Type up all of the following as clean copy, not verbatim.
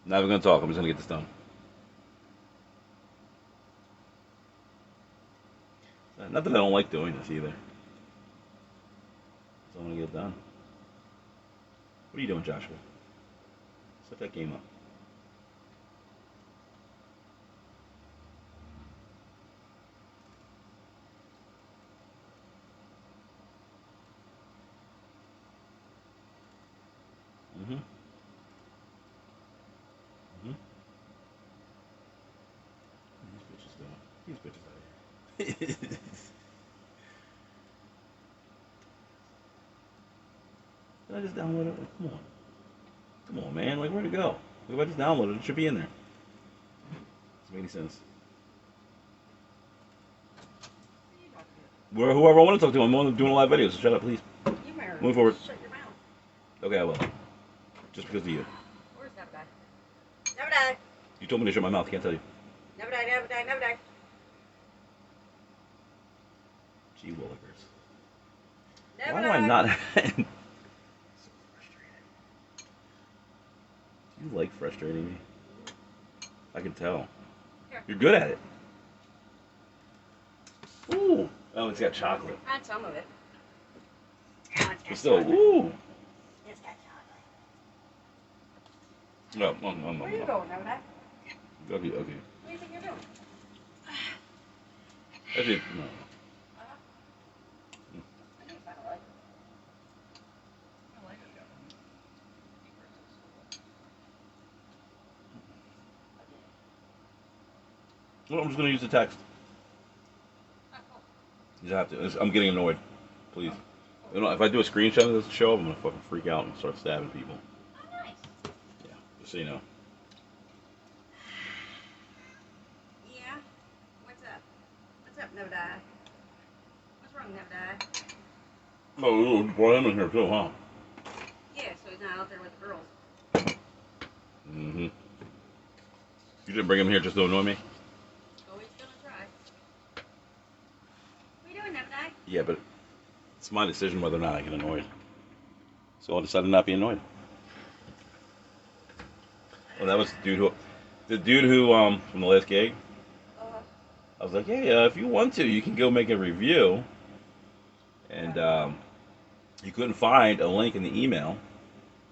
Not even gonna talk. I'm just gonna get this done. Not that I don't like doing this either. So I'm gonna get it done. What are you doing, Joshua? Set that game up. Mm-hmm. Mm-hmm. These bitches going. These bitches out here. Did I just download it? Like, come on. Come on, man. Like, where'd it go? If I just downloaded it, it should be in there. Doesn't make any sense. Whoever I want to talk to, I'm doing a live video, so shut up, please. You better Move forward. shut your mouth. Okay, I will. Just because of you. Where's Never Die? Never Die. You told me to shut my mouth. Can't tell you. Never Die, Never Die, Never Die. Gee willikers. Never Why die. do I not? So frustrated. You like frustrating me. I can tell. Here. You're good at it. Ooh. Oh, it's got chocolate. I had some of it. Oh, it's But still, ooh. It's got chocolate. No, Where are you going, Never Die? Okay, okay. What do you think you're doing? Actually, no. I think it's kind of like it. I like it. Well, I'm just gonna use the text. Oh, cool. You just have to. I'm getting annoyed. Please. You know, if I do a screenshot of this show, I'm gonna fucking freak out and start stabbing people. Oh, nice. Yeah, just so you know. Yeah? What's up? What's up, Never Die? What's wrong, Never Die? Oh, you brought him in here too, huh? Yeah, so he's not out there with the girls. Mm-hmm. You didn't bring him here just to annoy me? Oh, he's gonna try. What are you doing, Never Die? Yeah, but it's my decision whether or not I get annoyed. So I'll decide to not be annoyed. Well, that was the dude who, from the last gig. I was like, hey, if you want to, you can go make a review. And you couldn't find a link in the email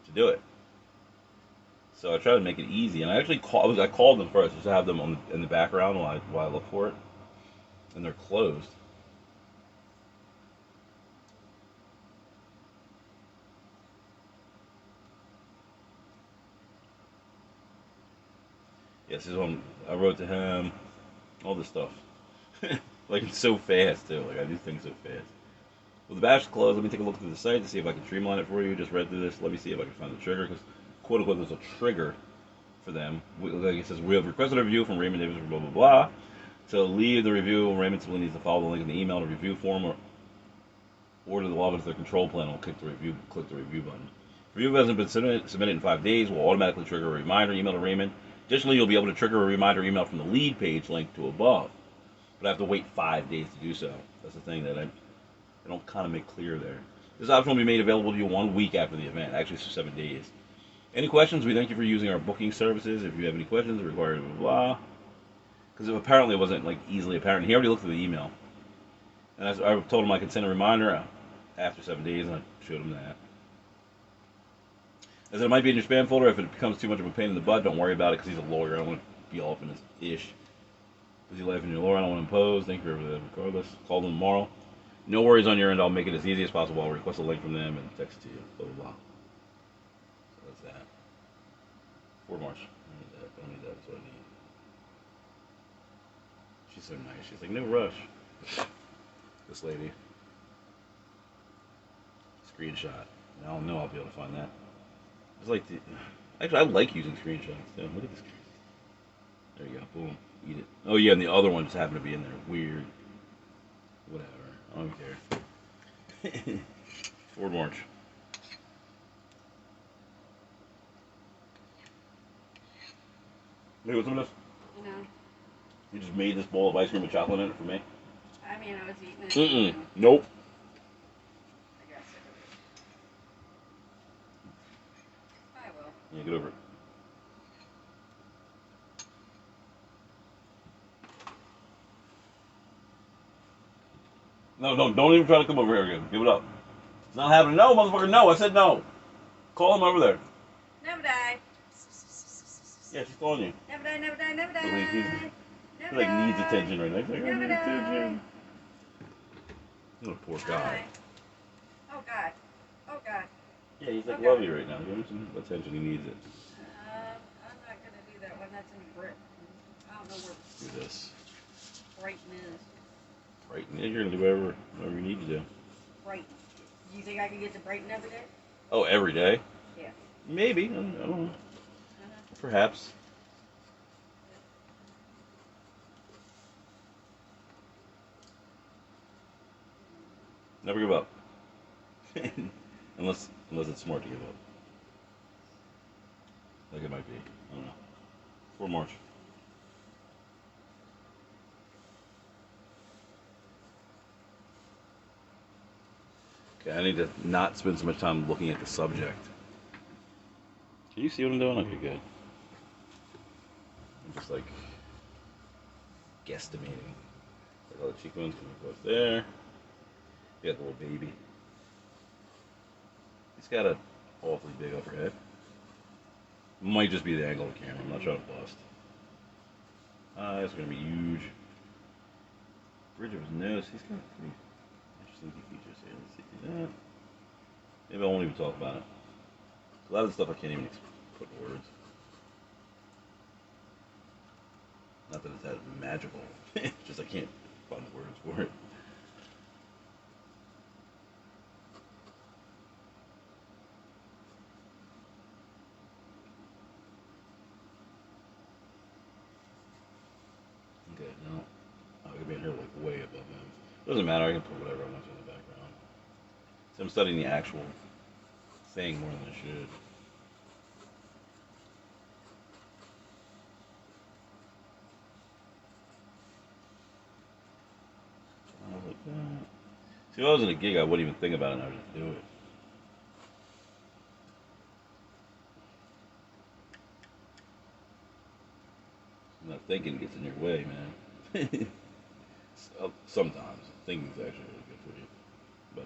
to do it. So I tried to make it easy, and I actually I called them first just to have them in the background while I look for it, and they're closed. Yes, this one I wrote to him, all this stuff. Like it's so fast too. Like I do things so fast. Well, the batch is closed. Let me take a look through the site to see if I can streamline it for you. Just read through this. Let me see if I can find the trigger, because quote unquote there's a trigger for them. Like it says, we have requested a review from Raymond Davis, blah blah blah. To leave the review, Raymond simply needs to follow the link in the email to review form or to log into their control panel. Click the review button. If review hasn't been submitted in 5 days, will automatically trigger a reminder email to Raymond. Additionally, you'll be able to trigger a reminder email from the lead page linked to above. But I have to wait 5 days to do so. That's the thing that I don't kind of make clear there. This option will be made available to you 1 week after the event, actually 7 days. Any questions? We thank you for using our booking services. If you have any questions, require blah blah. Because apparently it wasn't like easily apparent. He already looked at the email, and I told him I could send a reminder after 7 days, and I showed him that. I said it might be in your spam folder. If it becomes too much of a pain in the butt, don't worry about it, because he's a lawyer. I don't want to be all up in his ish. Busy life in your lawyer. I don't want to impose. Thank you for that. Regardless, call them tomorrow. No worries on your end. I'll make it as easy as possible. I'll request a link from them and text it to you. Blah blah blah. So that's that. 4 March. I need that. I don't need that. That's what I need. She's so nice. She's like, no rush. This lady. Screenshot. I don't know I'll be able to find that. It's like actually I like using screenshots. Yeah, look at this. There you go. Boom. Eat it. Oh yeah, and the other one just happened to be in there. Weird. Whatever. I don't care. 4 March. Hey, what's some of this? You know, You just made this bowl of ice cream with chocolate in it for me? I mean, I was eating it. Mm-mm. Nope. I got sick of it. I will. Yeah, get over it. No, don't even try to come over here again. Give it up. It's not happening. No, motherfucker, no. I said no. Call him over there. Never die. Yeah, she's calling you. Never die, never die, never Like, die. he like needs attention right now. He's like, I Never need die. attention. What a poor guy. Hi. Oh God. Oh God. Yeah, he's like Okay. love you right now. Give him some attention. He needs it. I'm not gonna do that one. That's in Britain. I don't know where Do this. Brighton is. Right. Yeah, you're gonna do whatever you need to do. Brighton. Do you think I can get to Brighton every day? Oh, every day? Yeah. Maybe. I don't know. Perhaps. Never give up. unless it's smart to give up. Like it might be. I don't know. 4 March. Okay, I need to not spend so much time looking at the subject. Can you see what I'm doing? Okay, good. I'm just like guesstimating. Like all the cheekbones can go up there. You got the little baby. He's got a awfully big upper head. Might just be the angle of the camera. I'm not trying to bust. Eyes are gonna be huge. Bridge of his nose. He's got pretty interesting features here. Let's see that. Maybe I won't even talk about it. A lot of the stuff I can't even put in words. Not that it's that magical. It's just I can't find words for it. Okay, no. I could be in here like way above him. Doesn't matter, I can put whatever I want to in the background. So I'm studying the actual thing more than I should. Like that. See, if I was in a gig, I wouldn't even think about it and I would just do it. Not thinking gets in your way, man. Sometimes. Thinking's actually really good for you. But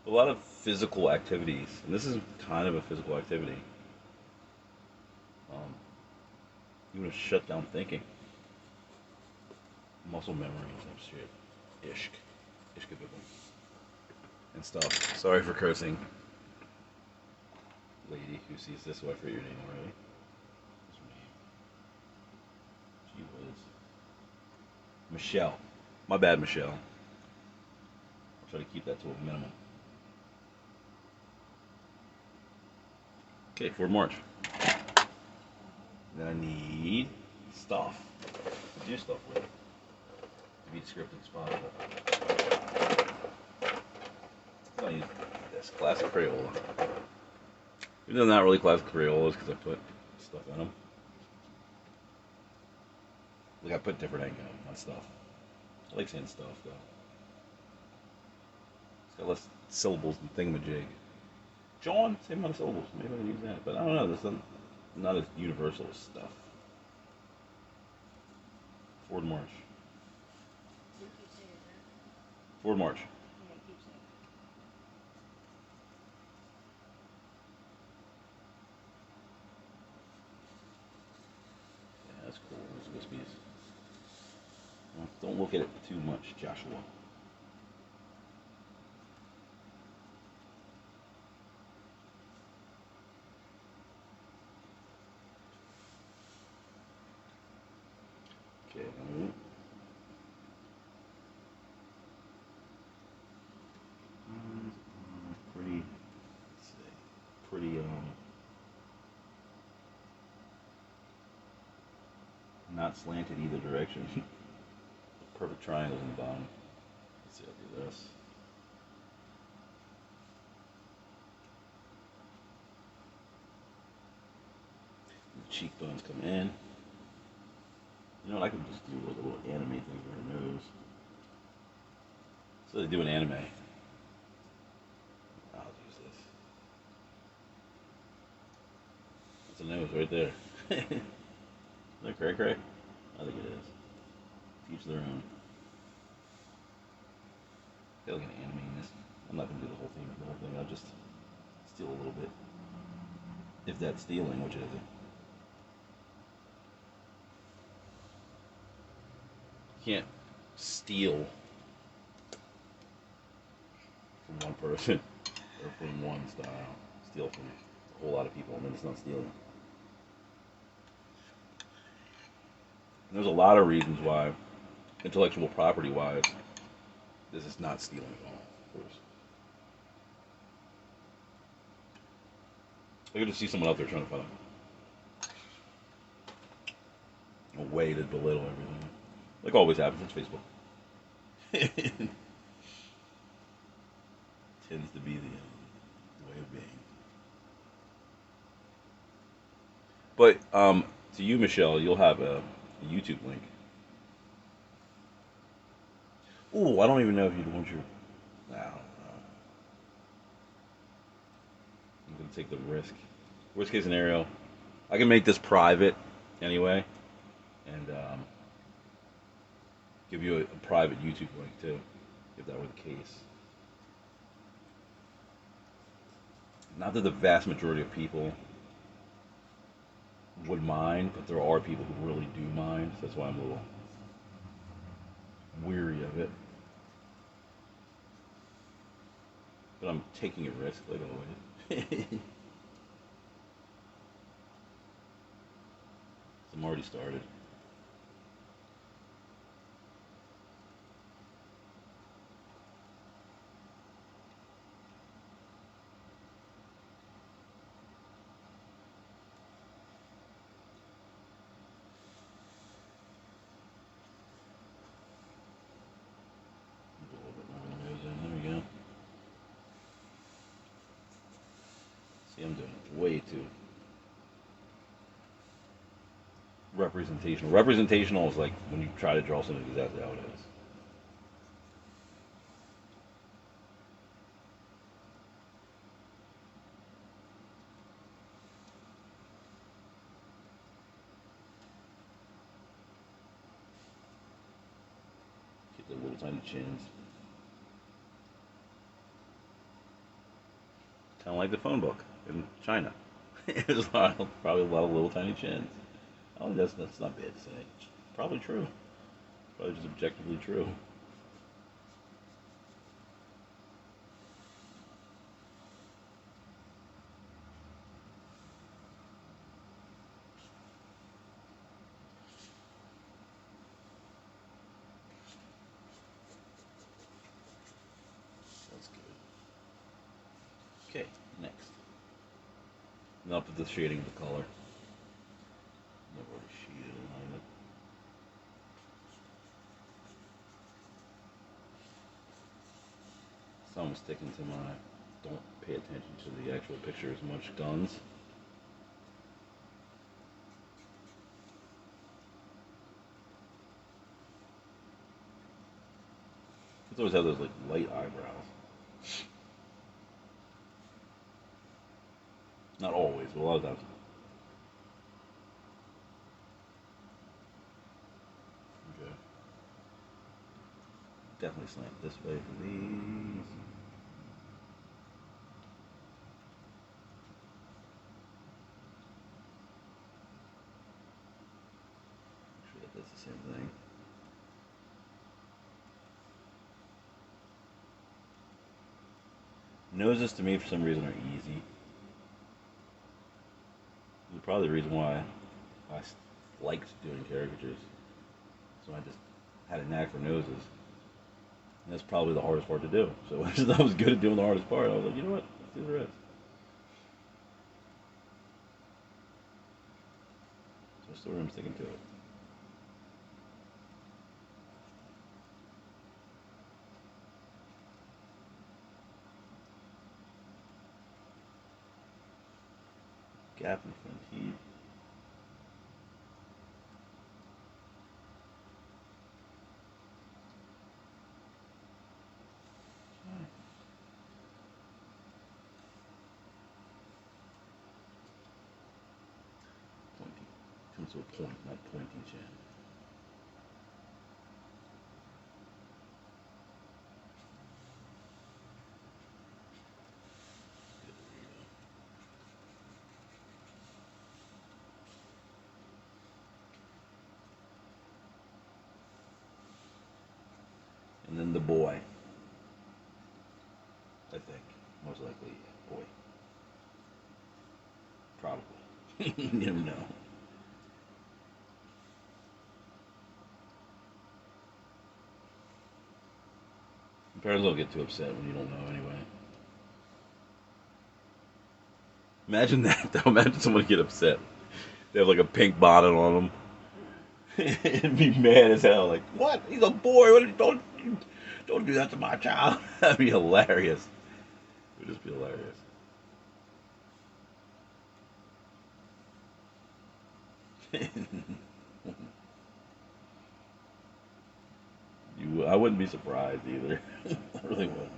a lot of physical activities, and this is kind of a physical activity. You want to shut down thinking. Muscle memory and type shit. Ishkabibble. And stuff. Sorry for cursing. Lady who sees this, so I forget your name already. What's her name? Gee whiz. Michelle. My bad, Michelle. I'll try to keep that to a minimum. Okay, 4 March. Then I need stuff to do stuff with. To be scripted spot. I need this classic Crayola. Even though they're not really classic Crayolas because I put stuff in them. Like I put different ink on stuff. I like saying stuff though. It's got less syllables than thingamajig. John, same amount of syllables. Maybe I can use that. But I don't know. This not as universal as stuff. 4 March. 4 March. Yeah, that's cool. Those Wispies. Well, don't look at it too much, Joshua. Okay. Pretty. Let's see. Pretty not slanted either direction. Perfect triangles in the bottom. Let's see. I'll do this. The cheekbones come in. You know what? I can just do like a little anime thing for her nose. So they do an anime. I'll use this. That's a nose right there. Is that cray cray? I think it is. Each their own. I feel like an animating this. I'm not gonna do the whole thing. I'll just steal a little bit. If that's stealing, which it isn't. You can't steal from one person or from one style. Steal from a whole lot of people, and then it's not stealing. And there's a lot of reasons why, intellectual property wise, this is not stealing at all, of course. I could just see someone out there trying to find a way to belittle everything. Like always happens, it's Facebook. Tends to be the way of being. But to you, Michelle, you'll have a YouTube link. Ooh, I don't even know if you'd want your. I don't know. I'm gonna take the risk. Worst case scenario, I can make this private anyway, and give you a private YouTube link too, if that were the case. Not that the vast majority of people would mind, but there are people who really do mind. So that's why I'm a little weary of it. But I'm taking a risk, like always. I'm already started. A little bit more than goes in. There we go. See, I'm doing it way too representational. Representational is like when you try to draw something exactly how it is. Get the little tiny chins. Kind of like the phone book in China. There's probably a lot of little tiny chins. Oh, that's not bad to say. Probably true. Probably just objectively true. That's good. Okay, next. Now put the shading of the color. I've already shaded alignment. So I'm sticking to my don't pay attention to the actual picture as much guns. Kids always have those like light eyebrows. Not always, but a lot of times. Okay. Definitely slant this way for these. Make sure that that's the same thing. Noses to me for some reason are easy. Probably the reason why I liked doing caricatures. So I just had a knack for noses. And that's probably the hardest part to do. So I was good at doing the hardest part. I was like, you know what? Let's do the rest. So still I'm sticking to it. Gap in front teeth. Pointy. Comes to a point, not pointy chin. And then the boy. I think. Most likely, boy. Probably. You never know. Parents don't get too upset when you don't know anyway. Imagine that though. Imagine someone get upset. They have like a pink bonnet on them. It'd be mad as hell. Like, what? He's a boy. What? Don't do that to my child. That'd be hilarious. It would just be hilarious. I wouldn't be surprised either. I really wouldn't.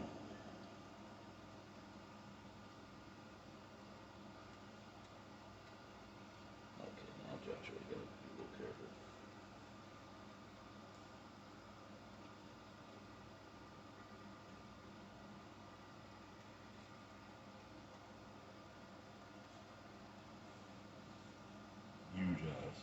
Okay, now Joshua, you gotta be a little careful. Huge eyes.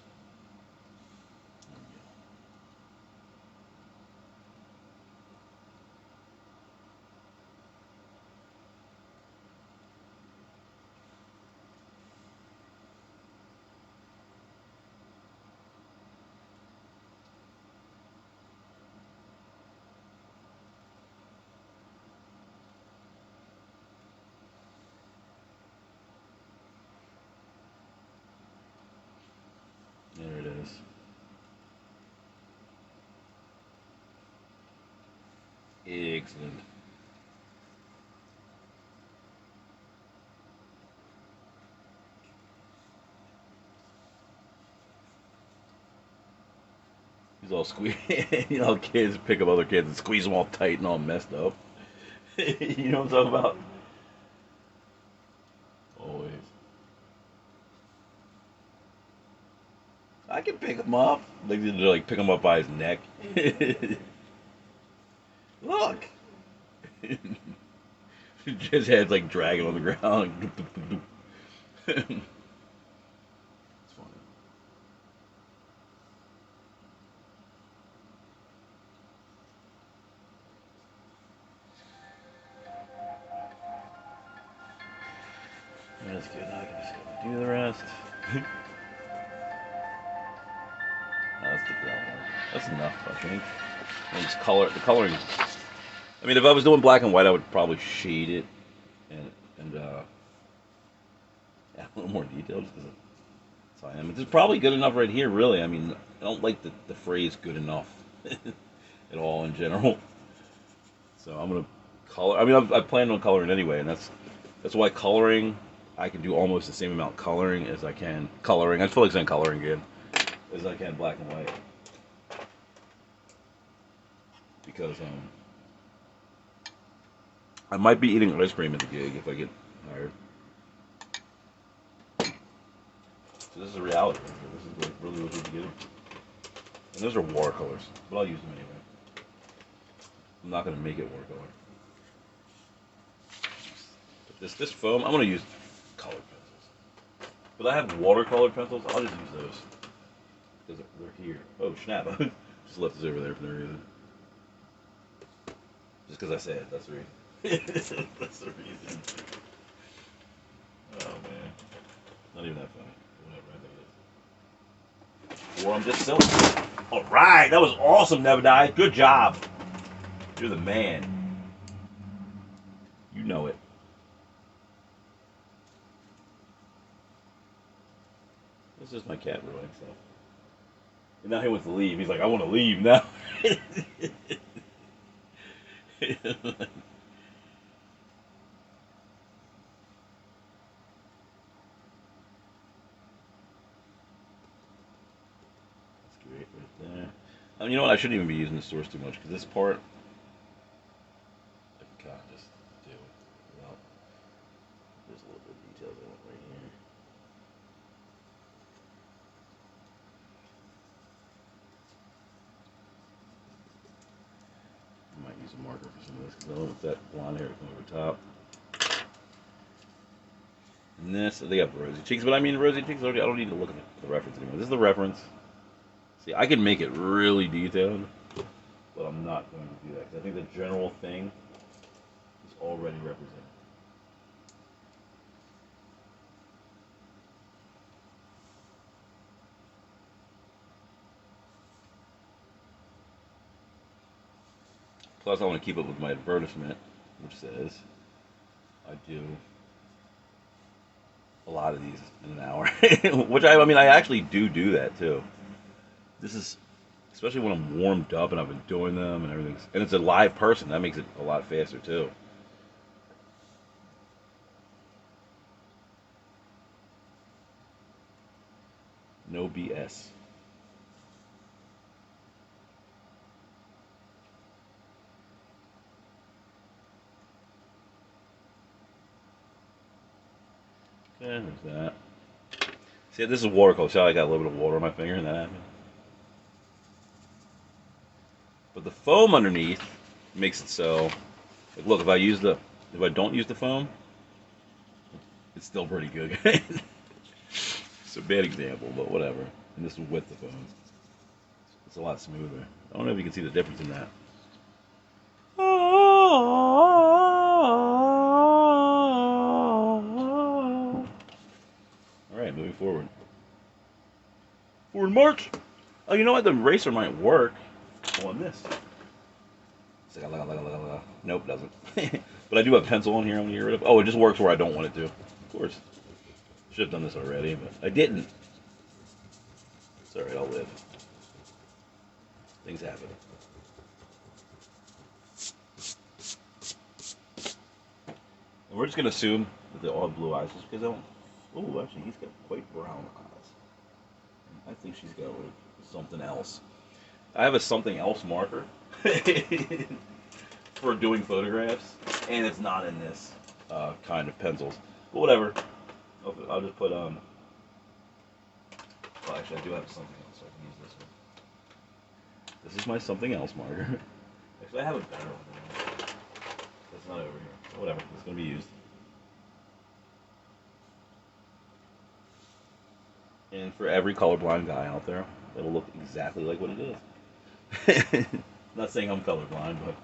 There it is. Excellent. He's all squeeze. You know, kids pick up other kids and squeeze them all tight and all messed up. You know what I'm talking about? Always. I can pick him up. Like pick him up by his neck. Look. His head's like dragging on the ground. It's funny. That's good. Now I can just go do the rest. That's the groundwork. That's enough, I think. And just the coloring. I mean, if I was doing black and white, I would probably shade it and add a little more detail just because I am. It's probably good enough right here, really. I mean, I don't like the phrase "good enough" at all in general. So I'm gonna color. I mean, I planned on coloring anyway, and that's why coloring. I can do almost the same amount coloring as I can coloring. I feel like saying coloring again as I can black and white because I might be eating ice cream at the gig if I get hired. So this is a reality. This is like really what we're getting. And those are watercolors, but I'll use them anyway. I'm not gonna make it watercolor. But this foam, I'm gonna use colored pencils. But I have watercolored pencils. I'll just use those because they're here. Oh snap! Just left this over there for no reason. Just because I said that's the reason. That's the reason. Oh man, not even that funny. Whatever, I think it is. Or I'm just silly. All right, that was awesome, Nebadiah. Good job. You're the man. You know it. This is my cat ruining stuff. And now he wants to leave. He's like, I want to leave now. That's great right there. You know what? I shouldn't even be using the source too much because this part, I can kind of just do without. There's a little bit of details I want right here. I might use a marker for some of this because I don't want that blonde hair to come over top. And this, they got rosy cheeks, but I mean rosy cheeks. I don't need to look at the reference anymore. This is the reference. See, I can make it really detailed. but I'm not going to do that because I think the general thing is already represented. Plus, I want to keep up with my advertisement, which says I do a lot of these in an hour. Which I mean, I actually do that too. This is especially when I'm warmed up and I've been doing them and everything. And it's a live person. That makes it a lot faster too. No BS. Yeah, there's that. See, this is watercolor. See how I got a little bit of water on my finger and that happened? But the foam underneath makes it so. Like, look, if I don't use the foam, it's still pretty good. It's a bad example, but whatever. And this is with the foam. It's a lot smoother. I don't know if you can see the difference in that. All right, moving forward. Forward march. Oh, you know what? The eraser might work on this. Nope, doesn't. But I do have pencil on here I'm going to get rid of. Oh, it just works where I don't want it to. Of course. Should have done this already, but I didn't. It's alright, I'll live. Things happen. And we're just going to assume that they all have blue eyes just because I don't. Oh, actually, he's got quite brown eyes. I think she's got like something else. I have a something else marker for doing photographs, and it's not in this kind of pencils. But whatever. I'll just put Well, actually, I do have something else, so I can use this one. This is my something else marker. Actually, I have a better one. That's not over here. So whatever. It's gonna be used. And for every colorblind guy out there, it'll look exactly like what it is. Not saying I'm colorblind, but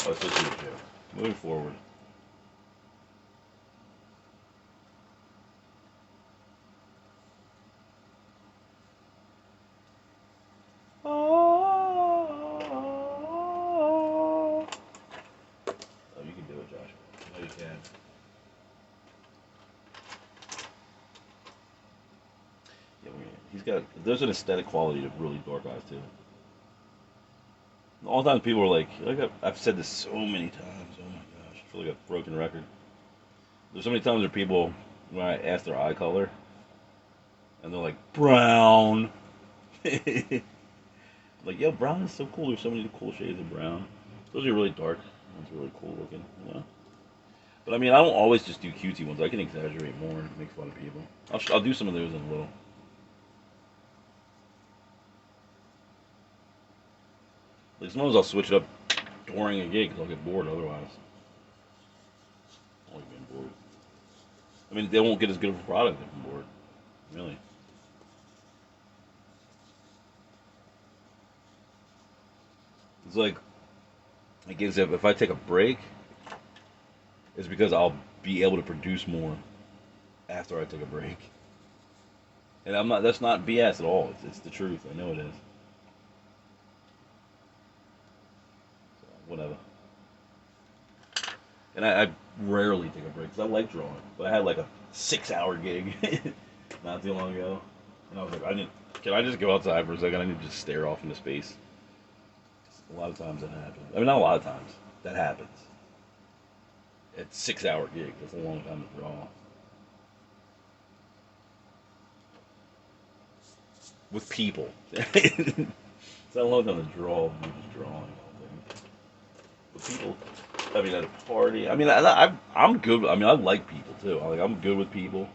I was supposed to do it too. Moving forward. Oh, you can do it, Josh. I know you can. Yeah, he's got. There's an aesthetic quality to really dark eyes too. All the time people are like I've said this so many times. Oh my gosh, I feel like a broken record. There's so many times where people, when I ask their eye color, and they're like brown. Like, yo, brown is so cool. There's so many cool shades of brown. Those are really dark. One's really cool looking. You know. But I mean, I don't always just do cutesy ones. I can exaggerate more and make fun of people. I'll do some of those in a little. Like sometimes I'll switch it up during a gig because I'll get bored otherwise. I like being bored. I mean, they won't get as good of a product if I'm bored. Really. It's like, I guess if I take a break, it's because I'll be able to produce more after I take a break. And I'm not. That's not BS at all. It's the truth. I know it is. So, whatever. And I rarely take a break because I like drawing. But I had like a 6-hour gig not too long ago, and I was like, can I just go outside for a second? I need to just stare off into space. A lot of times that happens. I mean, not a lot of times. That happens. It's 6-hour gig. That's a long time to draw. With people. It's not a long time to draw. You're just drawing all day. With people. I mean, at a party. I mean, I'm good. I mean, I like people too. I'm good with people.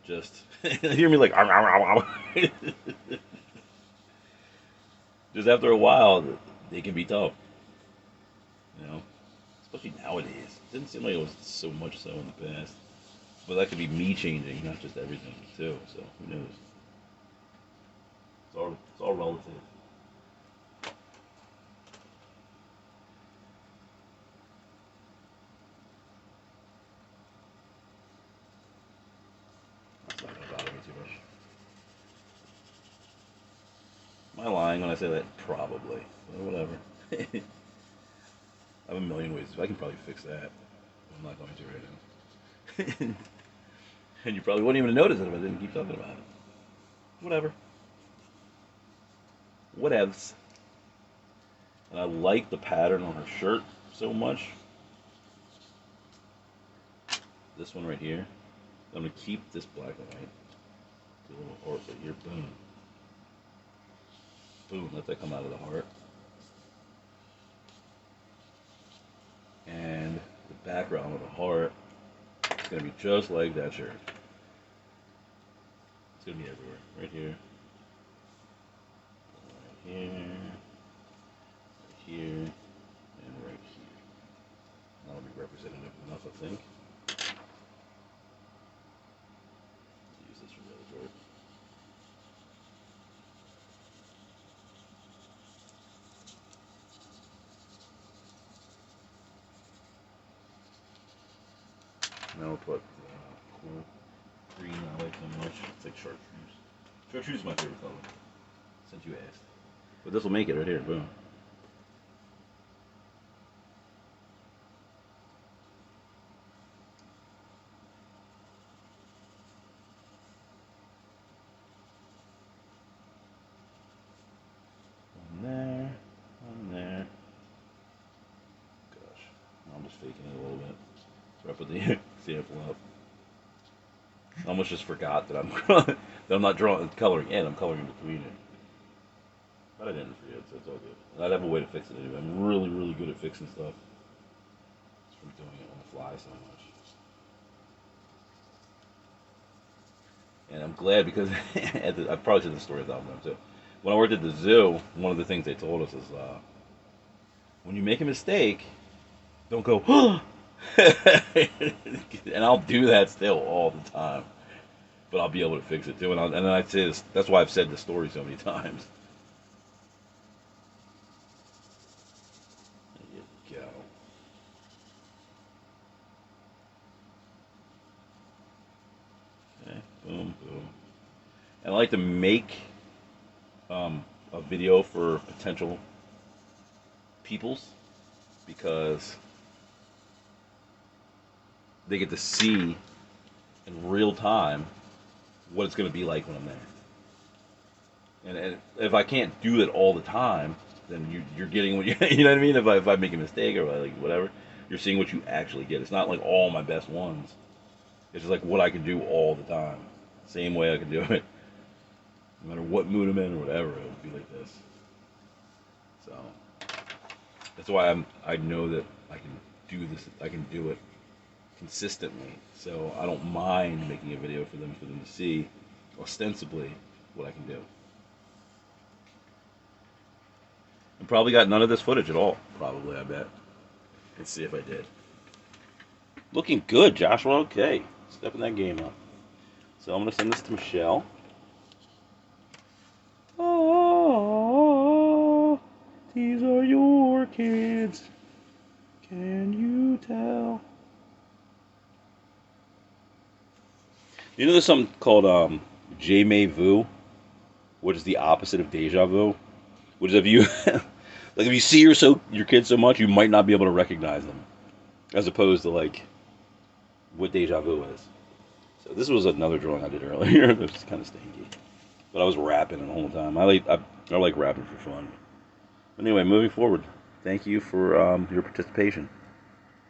Just hear me like. Just after a while, they can be tough. You know, especially nowadays. It didn't seem like it was so much so in the past. But that could be me changing, not just everything too. So who knows? It's all relative. lying when I say that? Probably. But whatever. I have a million ways. I can probably fix that. I'm not going to right now. And you probably wouldn't even notice it if I didn't keep talking about it. Whatever. Whatevs. And I like the pattern on her shirt so much. This one right here. I'm going to keep this black and white. Do a little heart right here. Boom. Boom. Let that come out of the heart. And the background of the heart is going to be just like that shirt. It's going to be everywhere. Right here. Right here. Right here. And right here. That'll be representative enough, I think. Use this for the other part. Now we'll put cool green I like so much. It's like chartreuse. Chartreuse is my favorite color, since you asked. But this will make it right here, boom. One there, one there. Gosh, I'm just faking it a little bit. So I put the sample up. I almost just forgot that I'm not coloring in. I'm coloring in between it. But I didn't forget, so it's all good. And I'd have a way to fix it anyway. I'm really, really good at fixing stuff. Just from doing it on the fly so much. And I'm glad because I've probably said this story 1,000 times too. When I worked at the zoo, one of the things they told us is when you make a mistake, don't go, and I'll do that still all the time. But I'll be able to fix it too. And then I'd say this, that's why I've said this story so many times. There you go. Okay, boom, boom. And I like to make a video for potential peoples because they get to see in real time what it's going to be like when I'm there. And if I can't do it all the time, then you're getting what you know what I mean. If I make a mistake or like whatever, you're seeing what you actually get. It's not like all my best ones. It's just like what I can do all the time. Same way I can do it. No matter what mood I'm in or whatever, it will be like this. So that's why I know that I can do this. I can do it consistently. So I don't mind making a video for them to see ostensibly what I can do. I probably got none of this footage at all. Probably, I bet. Let's see if I did. Looking good, Joshua. Okay. Stepping that game up. So I'm going to send this to Michelle. Oh, these are your kids. Can you tell? You know there's something called Jamais Vu, which is the opposite of deja vu. Which is if you like if you see your kids so much, you might not be able to recognize them, as opposed to like what deja vu is. So this was another drawing I did earlier. It was kind of stinky, but I was rapping the whole time. I like rapping for fun. Anyway, moving forward, thank you for your participation.